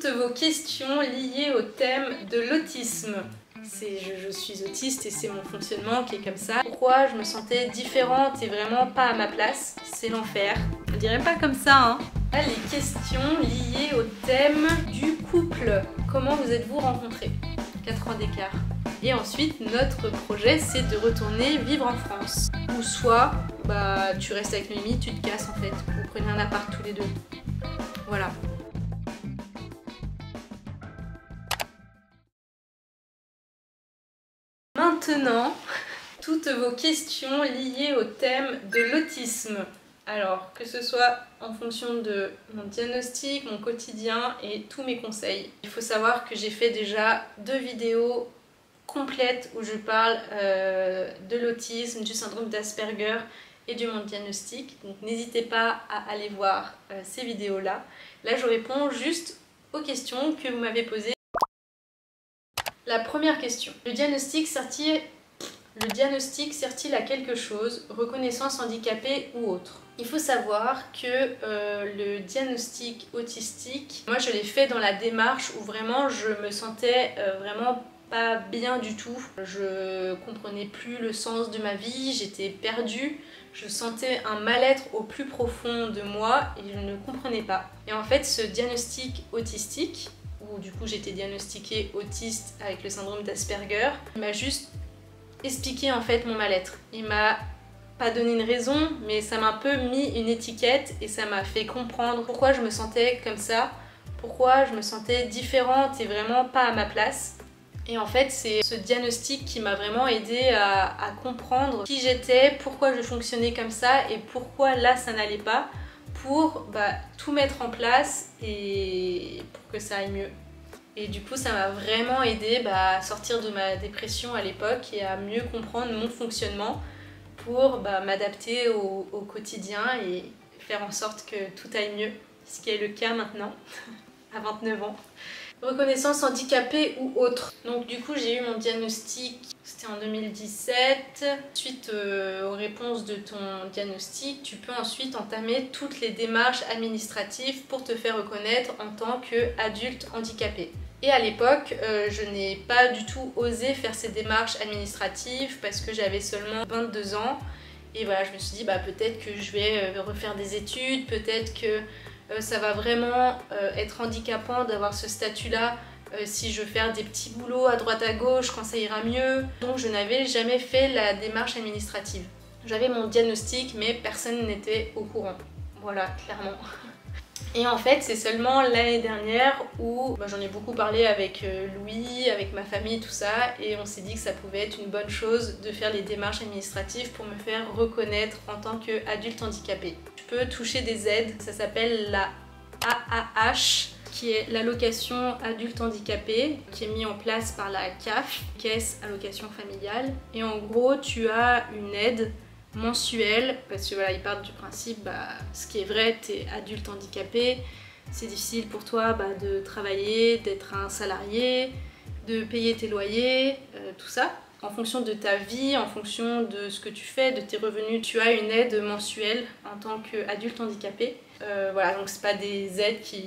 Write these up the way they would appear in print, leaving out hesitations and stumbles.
toutes vos questions liées au thème de l'autisme. Je suis autiste et c'est mon fonctionnement qui est comme ça. Pourquoi je me sentais différente et vraiment pas à ma place? C'est l'enfer. On dirait pas comme ça, hein. Là, les questions liées au thème du couple. Comment vous êtes-vous rencontrés? 4 ans d'écart. Et ensuite, notre projet, c'est de retourner vivre en France. Ou soit, tu restes avec Noémie, tu te casses en fait. Vous prenez un appart tous les deux. Voilà. Maintenant, toutes vos questions liées au thème de l'autisme. Alors, que ce soit en fonction de mon diagnostic, mon quotidien et tous mes conseils. Il faut savoir que j'ai fait déjà 2 vidéos complètes où je parle de l'autisme, du syndrome d'Asperger et de mon diagnostic. Donc n'hésitez pas à aller voir ces vidéos-là. Là, je réponds juste aux questions que vous m'avez posées. La première question. Le diagnostic sert-il à quelque chose, reconnaissance handicapée ou autre? Il faut savoir que le diagnostic autistique, moi je l'ai fait dans la démarche où vraiment je me sentais vraiment pas bien du tout. Je comprenais plus le sens de ma vie, j'étais perdue, je sentais un mal-être au plus profond de moi et je ne comprenais pas. Et en fait ce diagnostic autistique, où du coup j'étais diagnostiquée autiste avec le syndrome d'Asperger, il m'a juste expliqué en fait mon mal-être. Il m'a pas donné une raison, mais ça m'a un peu mis une étiquette et ça m'a fait comprendre pourquoi je me sentais comme ça, pourquoi je me sentais différente et vraiment pas à ma place. Et en fait c'est ce diagnostic qui m'a vraiment aidée à comprendre qui j'étais, pourquoi je fonctionnais comme ça et pourquoi là ça n'allait pas, pour tout mettre en place et pour que ça aille mieux. Et du coup ça m'a vraiment aidée à sortir de ma dépression à l'époque et à mieux comprendre mon fonctionnement pour m'adapter au quotidien et faire en sorte que tout aille mieux, ce qui est le cas maintenant, à 29 ans. Reconnaissance handicapée ou autre. Donc du coup j'ai eu mon diagnostic, c'était en 2017. Suite aux réponses de ton diagnostic, tu peux ensuite entamer toutes les démarches administratives pour te faire reconnaître en tant qu'adulte handicapé. Et à l'époque, je n'ai pas du tout osé faire ces démarches administratives parce que j'avais seulement 22 ans. Et voilà, je me suis dit peut-être que je vais refaire des études, peut-être que ça va vraiment être handicapant d'avoir ce statut-là si je veux faire des petits boulots à droite à gauche quand ça ira mieux. Donc je n'avais jamais fait la démarche administrative. J'avais mon diagnostic mais personne n'était au courant. Voilà, clairement. Et en fait c'est seulement l'année dernière où j'en ai beaucoup parlé avec Louis, avec ma famille, tout ça, et on s'est dit que ça pouvait être une bonne chose de faire les démarches administratives pour me faire reconnaître en tant qu'adulte handicapé. Tu peux toucher des aides, ça s'appelle la AAH, qui est l'allocation adulte handicapé, qui est mise en place par la CAF, Caisse Allocation Familiale. Et en gros tu as une aide mensuel, parce que voilà, ils partent du principe, ce qui est vrai, t'es adulte handicapé, c'est difficile pour toi de travailler, d'être un salarié, de payer tes loyers, tout ça. En fonction de ta vie, en fonction de ce que tu fais, de tes revenus, tu as une aide mensuelle en tant qu'adulte handicapé. Voilà, donc c'est pas des aides qui...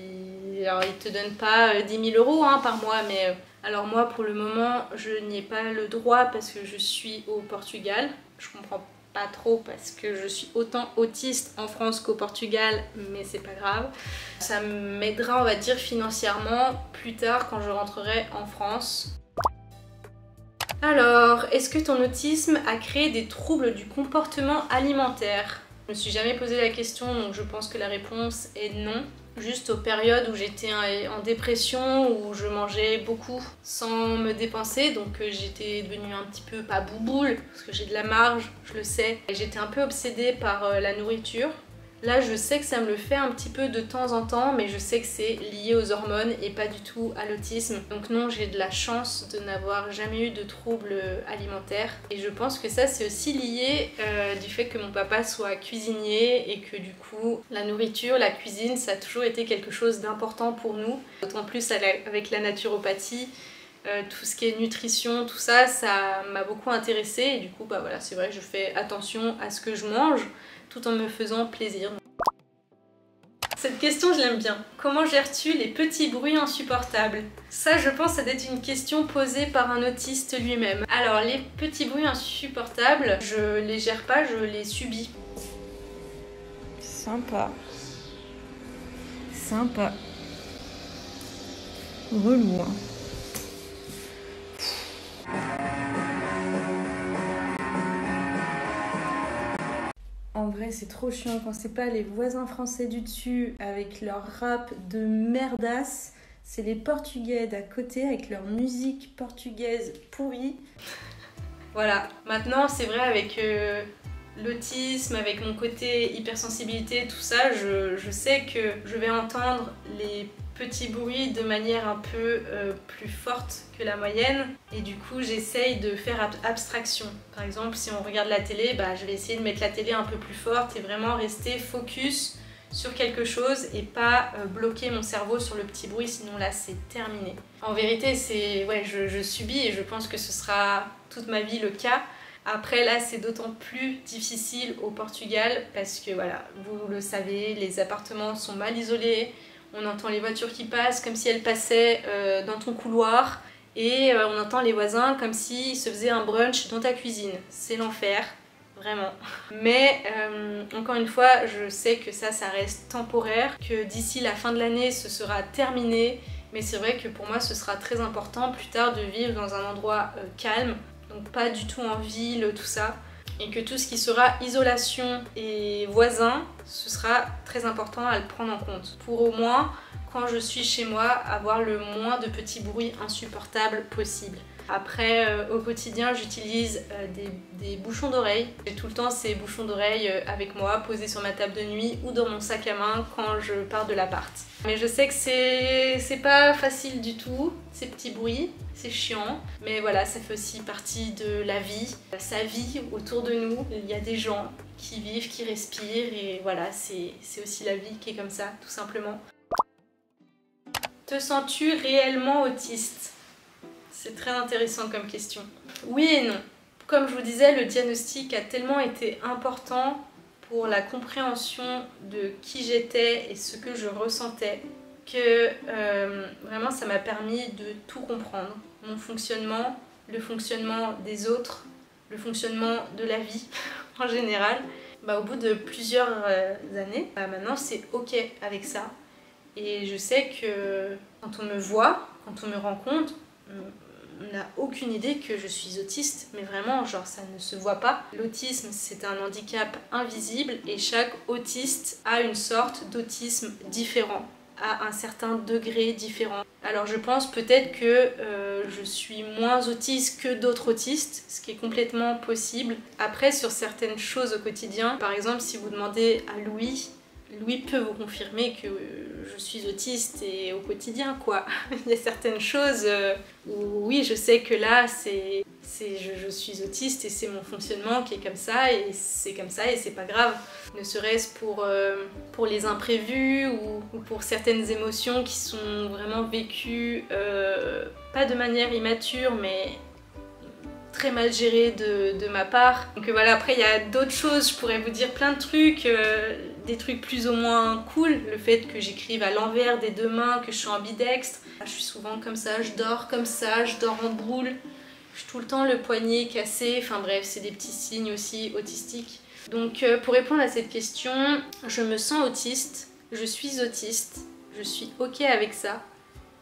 Alors ils te donnent pas 10 000 € par mois, mais... Alors moi pour le moment je n'y ai pas le droit parce que je suis au Portugal. Je comprends pas trop parce que je suis autant autiste en France qu'au Portugal, mais c'est pas grave. Ça m'aidera on va dire financièrement plus tard quand je rentrerai en France. Alors, est-ce que ton autisme a créé des troubles du comportement alimentaire? Je me suis jamais posé la question, donc je pense que la réponse est non. Juste aux périodes où j'étais en dépression, où je mangeais beaucoup sans me dépenser, donc j'étais devenue un petit peu pas bouboule, parce que j'ai de la marge, je le sais. J'étais un peu obsédée par la nourriture. Là je sais que ça me le fait un petit peu de temps en temps, mais je sais que c'est lié aux hormones et pas du tout à l'autisme. Donc non, j'ai de la chance de n'avoir jamais eu de troubles alimentaires. Et je pense que ça c'est aussi lié du fait que mon papa soit cuisinier et que du coup la nourriture, la cuisine, ça a toujours été quelque chose d'important pour nous. D'autant plus avec la naturopathie. Tout ce qui est nutrition, tout ça, ça m'a beaucoup intéressée et du coup voilà, c'est vrai que je fais attention à ce que je mange tout en me faisant plaisir. Cette question, je l'aime bien. Comment gères-tu les petits bruits insupportables? Ça, je pense, ça doit être une question posée par un autiste lui-même. Alors, les petits bruits insupportables, je les gère pas, je les subis. Sympa. Sympa. Relou, hein. En vrai, c'est trop chiant quand c'est pas les voisins français du dessus avec leur rap de merdasse. C'est les Portugais d'à côté avec leur musique portugaise pourrie. Voilà. Maintenant, c'est vrai avec l'autisme, avec mon côté hypersensibilité, tout ça, je sais que je vais entendre les petits bruits de manière un peu plus forte que la moyenne et du coup j'essaye de faire abstraction. Par exemple, si on regarde la télé, je vais essayer de mettre la télé un peu plus forte et vraiment rester focus sur quelque chose et pas bloquer mon cerveau sur le petit bruit, sinon là c'est terminé. En vérité, je subis et je pense que ce sera toute ma vie le cas. Après là c'est d'autant plus difficile au Portugal parce que voilà, vous le savez, les appartements sont mal isolés, on entend les voitures qui passent comme si elles passaient dans ton couloir et on entend les voisins comme s'ils se faisaient un brunch dans ta cuisine. C'est l'enfer, vraiment. Mais encore une fois, je sais que ça reste temporaire, que d'ici la fin de l'année ce sera terminé, mais c'est vrai que pour moi ce sera très important plus tard de vivre dans un endroit calme, donc pas du tout en ville, tout ça. Et que tout ce qui sera isolation et voisins, ce sera très important à le prendre en compte. Pour au moins, quand je suis chez moi, avoir le moins de petits bruits insupportables possible. Après, au quotidien, j'utilise des bouchons d'oreilles. J'ai tout le temps ces bouchons d'oreilles avec moi, posés sur ma table de nuit ou dans mon sac à main quand je pars de l'appart. Mais je sais que c'est pas facile du tout, ces petits bruits, c'est chiant. Mais voilà, ça fait aussi partie de la vie. Sa vie autour de nous, il y a des gens qui vivent, qui respirent et voilà, c'est aussi la vie qui est comme ça, tout simplement. Te sens-tu réellement autiste ? C'est très intéressant comme question. Oui et non. Comme je vous disais, le diagnostic a tellement été important pour la compréhension de qui j'étais et ce que je ressentais que vraiment ça m'a permis de tout comprendre. Mon fonctionnement, le fonctionnement des autres, le fonctionnement de la vie en général. Au bout de plusieurs années, maintenant c'est ok avec ça. Et je sais que quand on me voit, quand on me rencontre, on n'a aucune idée que je suis autiste, mais vraiment, genre, ça ne se voit pas. L'autisme, c'est un handicap invisible et chaque autiste a une sorte d'autisme différent, à un certain degré différent. Alors je pense peut-être que je suis moins autiste que d'autres autistes, ce qui est complètement possible. Après, sur certaines choses au quotidien, par exemple, si vous demandez à Louis peut vous confirmer que je suis autiste et au quotidien, quoi. Il y a certaines choses où oui, je sais que là, je suis autiste et c'est mon fonctionnement qui est comme ça et c'est comme ça et c'est pas grave. Ne serait-ce pour les imprévus ou pour certaines émotions qui sont vraiment vécues, pas de manière immature, mais très mal gérée de ma part. Donc voilà, après il y a d'autres choses, je pourrais vous dire plein de trucs, des trucs plus ou moins cool, le fait que j'écrive à l'envers des deux mains, que je suis ambidextre. Je suis souvent comme ça, je dors comme ça, je dors en boule, j'ai tout le temps le poignet cassé, enfin bref, c'est des petits signes aussi autistiques. Donc pour répondre à cette question, je me sens autiste, je suis autiste, je suis ok avec ça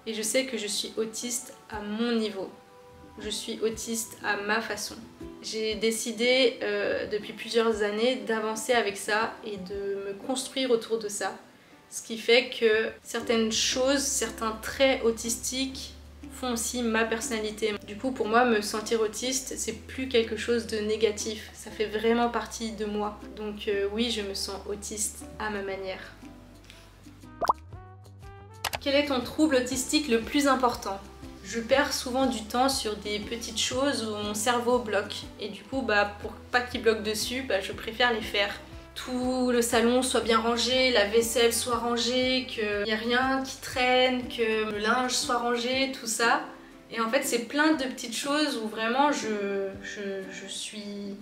et je sais que je suis autiste à mon niveau. Je suis autiste à ma façon. J'ai décidé depuis plusieurs années d'avancer avec ça et de me construire autour de ça. Ce qui fait que certaines choses, certains traits autistiques font aussi ma personnalité. Du coup, pour moi, me sentir autiste, c'est plus quelque chose de négatif. Ça fait vraiment partie de moi. Donc oui, je me sens autiste à ma manière. Quel est ton trouble autistique le plus important ? Je perds souvent du temps sur des petites choses où mon cerveau bloque. Et du coup, pour pas qu'il bloque dessus, je préfère les faire. Tout le salon soit bien rangé, la vaisselle soit rangée, qu'il n'y ait rien qui traîne, que le linge soit rangé, tout ça. Et en fait, c'est plein de petites choses où vraiment je suis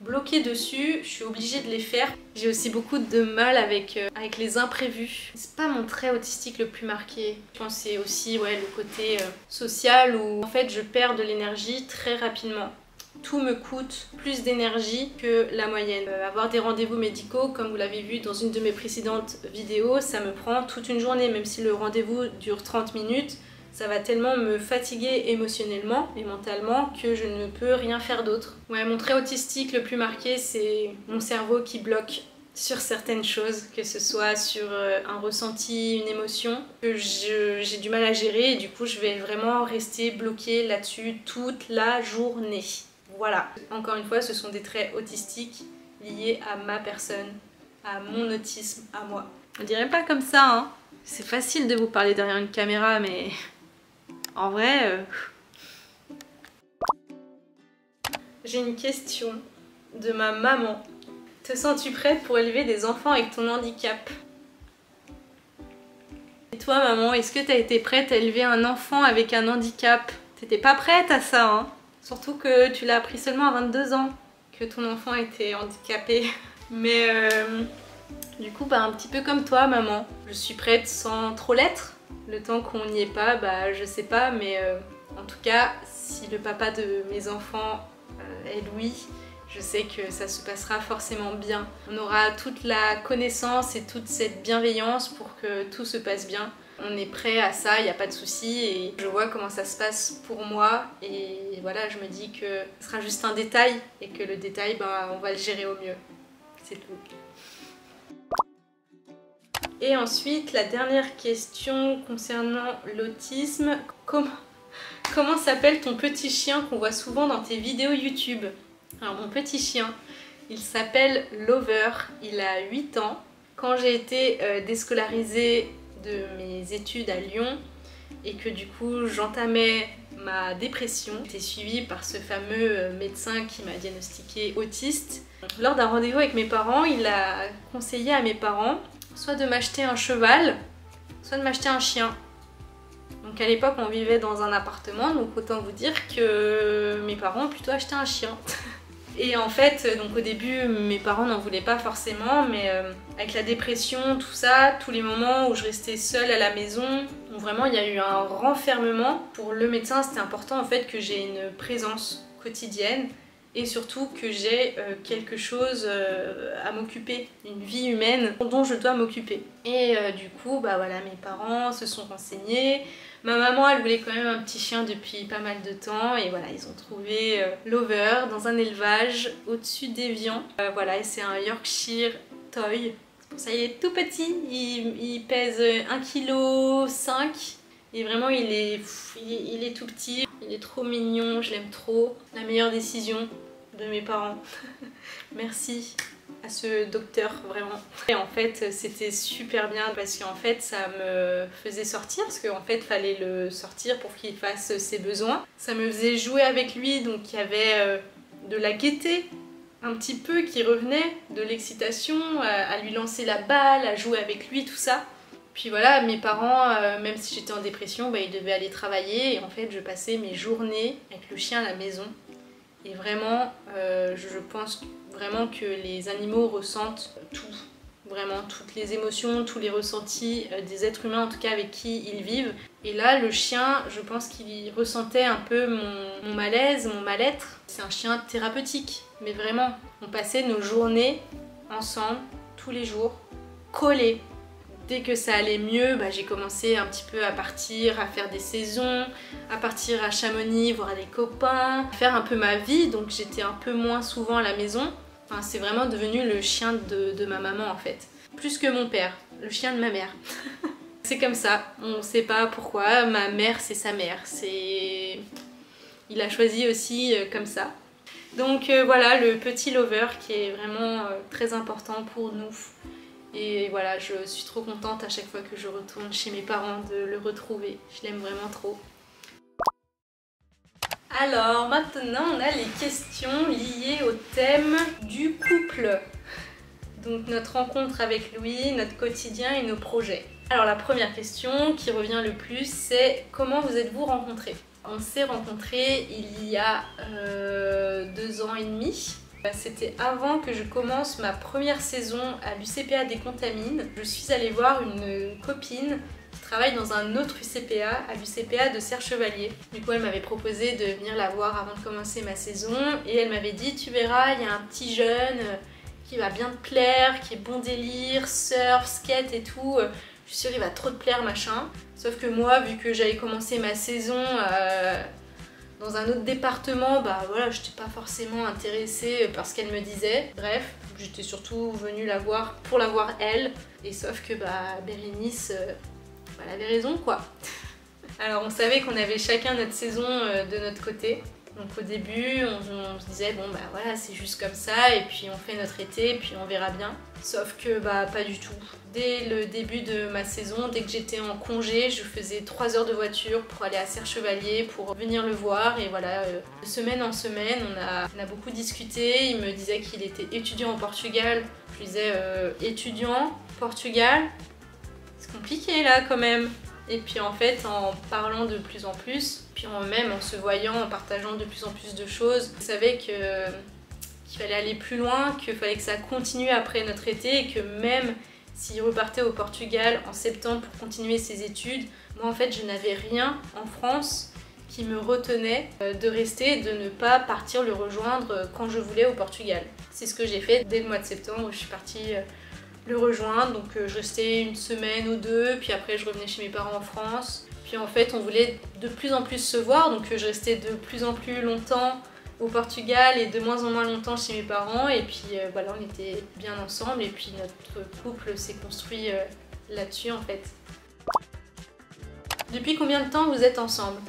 bloquée dessus, je suis obligée de les faire. J'ai aussi beaucoup de mal avec les imprévus. C'est pas mon trait autistique le plus marqué. Je pense que c'est aussi le côté social où en fait je perds de l'énergie très rapidement. Tout me coûte plus d'énergie que la moyenne. Avoir des rendez-vous médicaux, comme vous l'avez vu dans une de mes précédentes vidéos, ça me prend toute une journée, même si le rendez-vous dure 30 minutes. Ça va tellement me fatiguer émotionnellement et mentalement que je ne peux rien faire d'autre. Ouais, mon trait autistique le plus marqué, c'est mon cerveau qui bloque sur certaines choses, que ce soit sur un ressenti, une émotion, que j'ai du mal à gérer et du coup je vais vraiment rester bloquée là-dessus toute la journée. Voilà. Encore une fois, ce sont des traits autistiques liés à ma personne, à mon autisme, à moi. On dirait pas comme ça, hein. C'est facile de vous parler derrière une caméra, mais en vrai... J'ai une question de ma maman. Te sens-tu prête pour élever des enfants avec ton handicap? Et toi, maman, est-ce que t'as été prête à élever un enfant avec un handicap? T'étais pas prête à ça, hein? Surtout que tu l'as appris seulement à 22 ans, que ton enfant était handicapé. Mais du coup, un petit peu comme toi, maman. Je suis prête sans trop l'être. Le temps qu'on n'y est pas, je sais pas, mais en tout cas, si le papa de mes enfants est Louis, je sais que ça se passera forcément bien. On aura toute la connaissance et toute cette bienveillance pour que tout se passe bien. On est prêt à ça, il n'y a pas de souci et je vois comment ça se passe pour moi et voilà, je me dis que ce sera juste un détail et que le détail, on va le gérer au mieux. C'est tout. Et ensuite, la dernière question concernant l'autisme. Comment s'appelle ton petit chien qu'on voit souvent dans tes vidéos YouTube? Alors mon petit chien, il s'appelle Lover, il a 8 ans. Quand j'ai été déscolarisée de mes études à Lyon et que du coup j'entamais ma dépression, j'étais suivie par ce fameux médecin qui m'a diagnostiqué autiste. Lors d'un rendez-vous avec mes parents, il a conseillé à mes parents soit de m'acheter un cheval, soit de m'acheter un chien. Donc à l'époque on vivait dans un appartement, donc autant vous dire que mes parents ont plutôt acheté un chien. Et en fait, donc au début, mes parents n'en voulaient pas forcément, mais avec la dépression, tout ça, tous les moments où je restais seule à la maison, où vraiment il y a eu un renfermement. Pour le médecin, c'était important en fait que j'ai une présence quotidienne et surtout que j'ai quelque chose à m'occuper, une vie humaine dont je dois m'occuper. Et du coup, voilà, mes parents se sont renseignés. Ma maman, elle voulait quand même un petit chien depuis pas mal de temps et voilà, ils ont trouvé Lover dans un élevage au-dessus d'Évian. Voilà, et c'est un Yorkshire Toy. C'est pour ça il est tout petit, il pèse 1,5 kg et vraiment il est tout petit. Il est trop mignon, je l'aime trop. La meilleure décision de mes parents. Merci à ce docteur, vraiment. Et en fait c'était super bien parce qu'en fait ça me faisait sortir, parce qu'en fait fallait le sortir pour qu'il fasse ses besoins. Ça me faisait jouer avec lui, donc il y avait de la gaieté un petit peu qui revenait, de l'excitation, à lui lancer la balle, à jouer avec lui, tout ça. Puis voilà, mes parents, même si j'étais en dépression, ils devaient aller travailler et en fait je passais mes journées avec le chien à la maison. Et vraiment, je pense vraiment que les animaux ressentent tout, vraiment toutes les émotions, tous les ressentis des êtres humains en tout cas avec qui ils vivent. Et là, le chien, je pense qu'il ressentait un peu mon malaise, mon mal-être. C'est un chien thérapeutique, mais vraiment, on passait nos journées ensemble, tous les jours, collés. Dès que ça allait mieux, j'ai commencé un petit peu à partir, à faire des saisons, à partir à Chamonix, voir des copains, faire un peu ma vie, donc j'étais un peu moins souvent à la maison. Enfin, c'est vraiment devenu le chien de ma maman en fait. Plus que mon père, le chien de ma mère. C'est comme ça, on sait pas pourquoi, ma mère c'est sa mère, il a choisi aussi comme ça. Donc voilà, le petit Lover qui est vraiment très important pour nous. Et voilà, je suis trop contente à chaque fois que je retourne chez mes parents de le retrouver. Je l'aime vraiment trop. Alors maintenant on a les questions liées au thème du couple. Donc notre rencontre avec Louis, notre quotidien et nos projets. Alors la première question qui revient le plus, c'est comment vous êtes-vous rencontrés? On s'est rencontrés il y a 2 ans et demi. C'était avant que je commence ma première saison à l'UCPA des Contamines. Je suis allée voir une copine qui travaille dans un autre UCPA, à l'UCPA de Serre-Chevalier. Du coup, elle m'avait proposé de venir la voir avant de commencer ma saison et elle m'avait dit « Tu verras, il y a un petit jeune qui va bien te plaire, qui est bon délire, surf, skate et tout. Je suis sûre qu'il va trop te plaire, machin. » Sauf que moi, vu que j'avais commencé ma saison dans un autre département, bah voilà, je n'étais pas forcément intéressée par ce qu'elle me disait. Bref, j'étais surtout venue la voir pour la voir elle. Et sauf que bah Bérénice, elle avait raison quoi. Alors on savait qu'on avait chacun notre saison de notre côté. Donc au début, on se disait bon bah voilà, c'est juste comme ça et puis on fait notre été et puis on verra bien. Sauf que bah pas du tout. Dès le début de ma saison, dès que j'étais en congé, je faisais 3 heures de voiture pour aller à Serre-Chevalier pour venir le voir et voilà, de semaine en semaine, on a beaucoup discuté. Il me disait qu'il était étudiant au Portugal. Je lui disais étudiant, Portugal, c'est compliqué là quand même. Et puis en fait, en parlant de plus en plus, puis même en se voyant, en partageant de plus en plus de choses, je savais qu'il fallait aller plus loin, qu'il fallait que ça continue après notre été et que même s'il repartait au Portugal en septembre pour continuer ses études, moi en fait je n'avais rien en France qui me retenait de rester et de ne pas partir le rejoindre quand je voulais au Portugal. C'est ce que j'ai fait dès le mois de septembre où je suis partie le rejoindre, donc je restais une semaine ou deux, puis après je revenais chez mes parents en France. Puis en fait on voulait de plus en plus se voir, donc je restais de plus en plus longtemps au Portugal et de moins en moins longtemps chez mes parents, et puis voilà, on était bien ensemble et puis notre couple s'est construit là-dessus en fait. Depuis combien de temps vous êtes ensemble?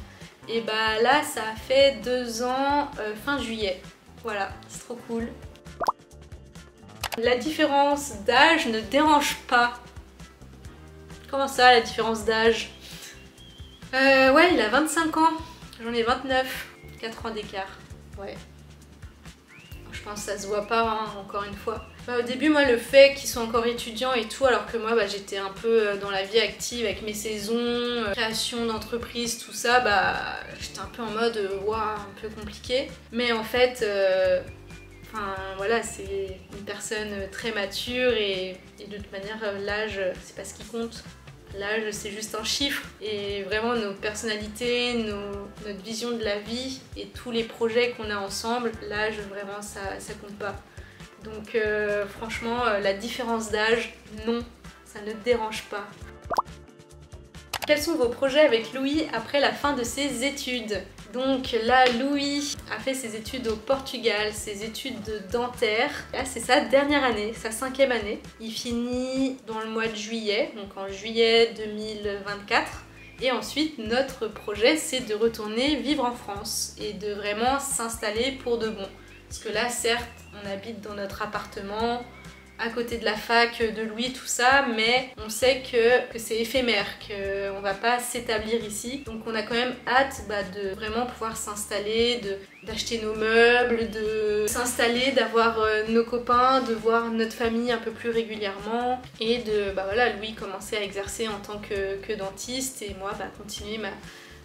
Et bah là ça a fait 2 ans fin juillet, voilà, c'est trop cool. La différence d'âge ne dérange pas. Comment ça, la différence d'âge? Ouais, il a 25 ans, j'en ai 29, 4 ans d'écart. Ouais. Je pense que ça se voit pas, hein, encore une fois. Au début, moi, le fait qu'ils soient encore étudiants et tout, alors que moi, j'étais un peu dans la vie active avec mes saisons, création d'entreprise, tout ça, j'étais un peu en mode, waouh, un peu compliqué. Mais en fait... Enfin voilà, c'est une personne très mature et de toute manière l'âge c'est pas ce qui compte. L'âge c'est juste un chiffre et vraiment nos personnalités, notre vision de la vie et tous les projets qu'on a ensemble, l'âge vraiment ça compte pas. Donc franchement la différence d'âge, non, ça ne dérange pas. Quels sont vos projets avec Louis après la fin de ses études? Donc là, Louis a fait ses études au Portugal, ses études de dentaire. Là, c'est sa dernière année, sa 5e année. Il finit dans le mois de juillet, donc en juillet 2024. Et ensuite, notre projet, c'est de retourner vivre en France et de vraiment s'installer pour de bon. Parce que là, certes, on habite dans notre appartement, à côté de la fac de Louis, tout ça, mais on sait que c'est éphémère, qu'on va pas s'établir ici. Donc on a quand même hâte de vraiment pouvoir s'installer, d'acheter nos meubles, de s'installer, d'avoir nos copains, de voir notre famille un peu plus régulièrement et de voilà, Louis commencer à exercer en tant que dentiste et moi continuer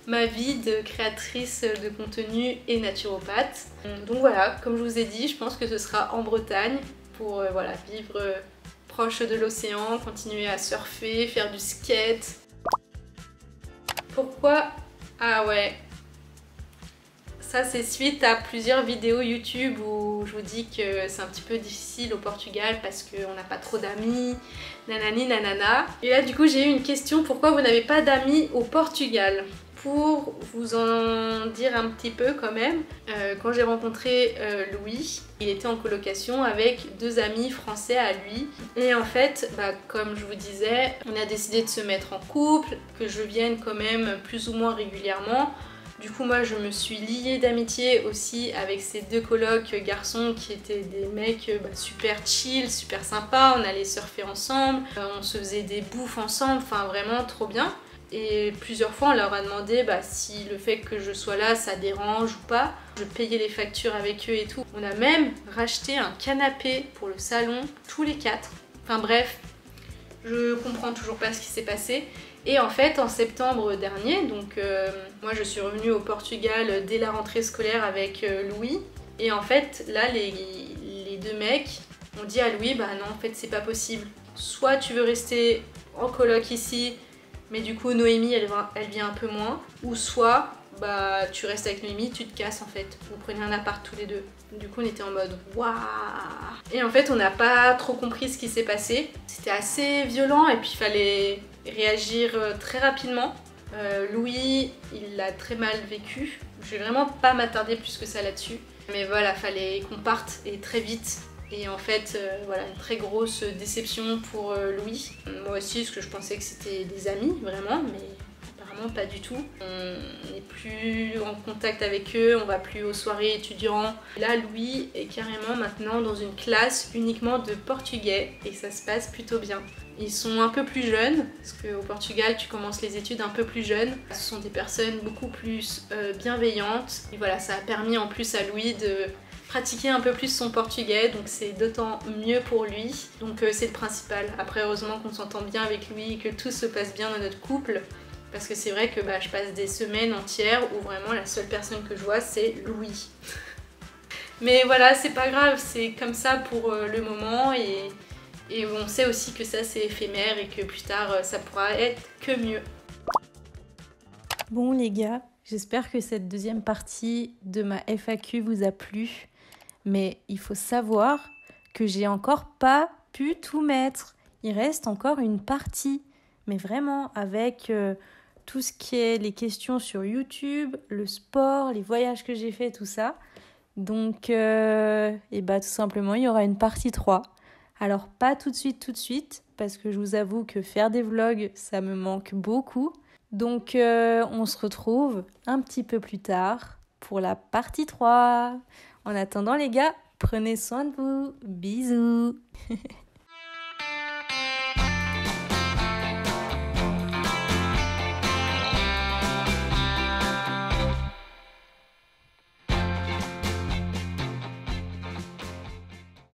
ma vie de créatrice de contenu et naturopathe. Donc voilà, comme je vous ai dit, je pense que ce sera en Bretagne pour voilà, vivre proche de l'océan, continuer à surfer, faire du skate. Pourquoi? Ah ouais, ça c'est suite à plusieurs vidéos YouTube où je vous dis que c'est un petit peu difficile au Portugal parce qu'on n'a pas trop d'amis, nanani nanana. Et là du coup j'ai eu une question, pourquoi vous n'avez pas d'amis au Portugal? Pour vous en dire un petit peu quand même, quand j'ai rencontré Louis, il était en colocation avec 2 amis français à lui. Et en fait, comme je vous disais, on a décidé de se mettre en couple, que je vienne quand même plus ou moins régulièrement. Du coup, moi, je me suis liée d'amitié aussi avec ces 2 colocs garçons qui étaient des mecs super chill, super sympas. On allait surfer ensemble, on se faisait des bouffes ensemble, enfin vraiment trop bien. Et plusieurs fois on leur a demandé si le fait que je sois là ça dérange ou pas. Je payais les factures avec eux et tout. On a même racheté un canapé pour le salon, tous les 4. Enfin bref, je comprends toujours pas ce qui s'est passé. Et en fait en septembre dernier, donc moi je suis revenue au Portugal dès la rentrée scolaire avec Louis. Et en fait là deux mecs ont dit à Louis, bah non, en fait, c'est pas possible. Soit tu veux rester en coloc ici, mais du coup, Noémie, elle vient un peu moins. Ou soit, bah, tu restes avec Noémie, tu te casses en fait. Vous prenez un appart tous les deux. Du coup, on était en mode waouh. Et en fait, on n'a pas trop compris ce qui s'est passé. C'était assez violent et puis il fallait réagir très rapidement. Louis, il l'a très mal vécu. Je vais vraiment pas m'attarder plus que ça là-dessus. Mais voilà, fallait qu'on parte et très vite. Et en fait, voilà, une très grosse déception pour Louis. Moi aussi, parce que je pensais que c'était des amis, vraiment, mais apparemment pas du tout. On n'est plus en contact avec eux, on va plus aux soirées étudiants. Là, Louis est carrément maintenant dans une classe uniquement de portugais et ça se passe plutôt bien. Ils sont un peu plus jeunes, parce qu'au Portugal, tu commences les études un peu plus jeunes. Ce sont des personnes beaucoup plus bienveillantes. Et voilà, ça a permis en plus à Louis de pratiquer un peu plus son portugais, donc c'est d'autant mieux pour lui. Donc c'est le principal. Après, heureusement qu'on s'entend bien avec Louis et que tout se passe bien dans notre couple. Parce que c'est vrai que je passe des semaines entières où vraiment la seule personne que je vois, c'est Louis. Mais voilà, c'est pas grave, c'est comme ça pour le moment et on sait aussi que ça c'est éphémère et que plus tard ça pourra être que mieux. Bon les gars, j'espère que cette deuxième partie de ma FAQ vous a plu. Mais il faut savoir que j'ai encore pas pu tout mettre. Il reste encore une partie. Mais vraiment avec tout ce qui est les questions sur YouTube, le sport, les voyages que j'ai fait, tout ça. Donc, tout simplement, il y aura une partie 3. Alors, pas tout de suite, parce que je vous avoue que faire des vlogs, ça me manque beaucoup. Donc, on se retrouve un petit peu plus tard pour la partie 3. En attendant, les gars, prenez soin de vous. Bisous.